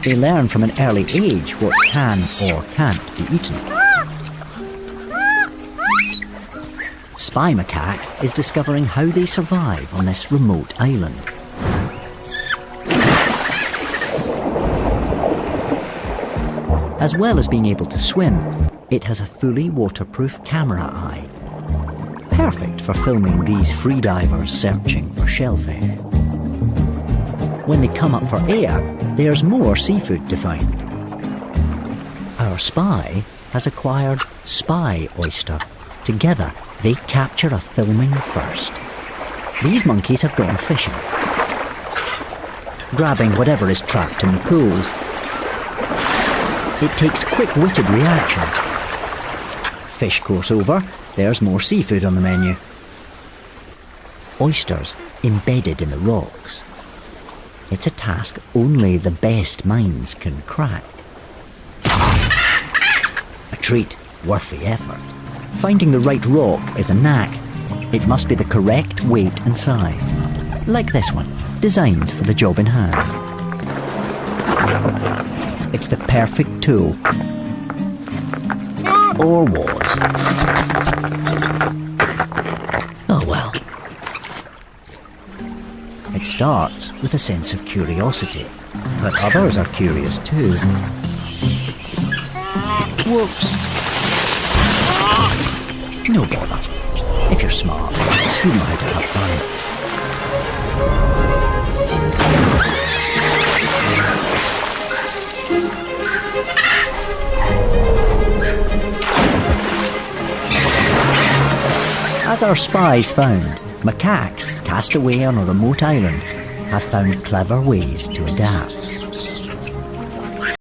They learn from an early age what can or can't be eaten. Spy Macaque is discovering how they survive on this remote island. As well as being able to swim, it has a fully waterproof camera eye. Perfect for filming these freedivers searching for shellfish. When they come up for air, there's more seafood to find. Our spy has acquired Spy Oyster. Together, they capture a filming first. These monkeys have gone fishing, grabbing whatever is trapped in the pools. It takes quick-witted reaction. Fish course over, there's more seafood on the menu. Oysters embedded in the rocks. It's a task only the best minds can crack. A treat worth the effort. Finding the right rock is a knack. It must be the correct weight and size. Like this one, designed for the job in hand. It's the perfect tool. Or was. Oh well. It starts with a sense of curiosity, but others are curious too. Whoops. No bother. If you're smart, you know how to have fun. As our spies found, macaques cast away on a remote island have found clever ways to adapt.